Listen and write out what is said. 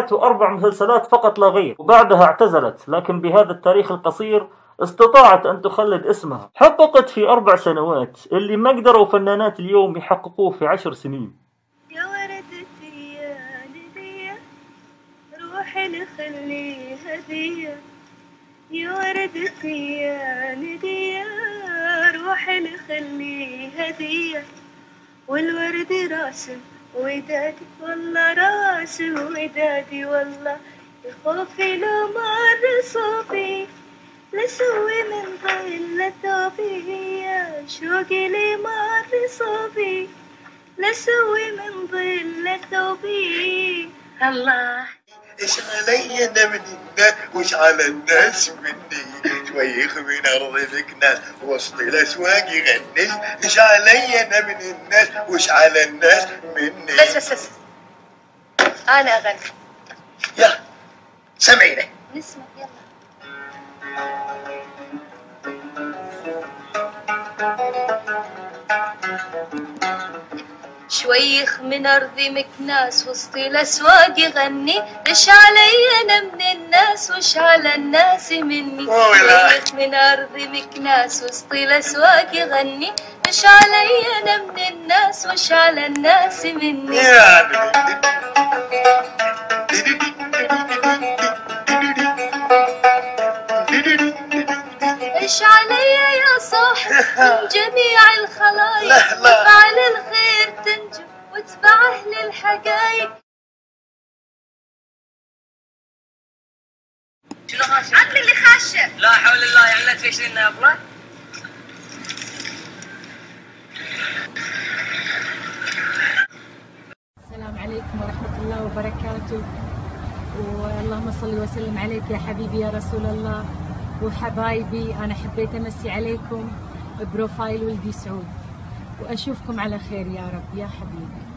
و4 مسلسلات فقط لا غير، وبعدها اعتزلت، لكن بهذا التاريخ القصير استطاعت أن تخلد اسمها. حققت في 4 سنوات اللي ما قدروا فنانات اليوم يحققوه في 10 سنين. يا وردتي يا ندية روحي نخلي هدية، يا وردتي يا ندية روحي نخلي هدية، والورد راسم ودادي والله راسم ودادي والله، يخوفي لو مر صوبي لسوي من ظل ثوبي، يا شوقي لي مر صوبي لسوي من ظل ثوبي. الله ايش علي انا من الناس وش على الناس مني، شويخ من ارض الكناس وسط الاسواق يغني، ايش علي انا من الناس وش على الناس مني. بس انا اغني. يلا سمعينا نسمع يلا. شويخ من أرض مكناس وسط الأسواق يغني، إيش علي أنا من الناس وش على الناس مني. شويخ من أرض مكناس وسط الأسواق يغني، إيش علي أنا من الناس وش على الناس مني. إيش علي يا صاحب من جميع الخلايق، تفعل الخير تنجو وتبع أهل الحقايق. شنو خاشة؟ عطني اللي خاشة. لا حول الله، يعني لا تفشلين يا أبله. السلام عليكم ورحمة الله وبركاته، واللهم صل وسلم عليك يا حبيبي يا رسول الله. وحبايبي أنا حبيت أمسي عليكم بروفايل ولدي سعود، وأشوفكم على خير يا رب يا حبيبي.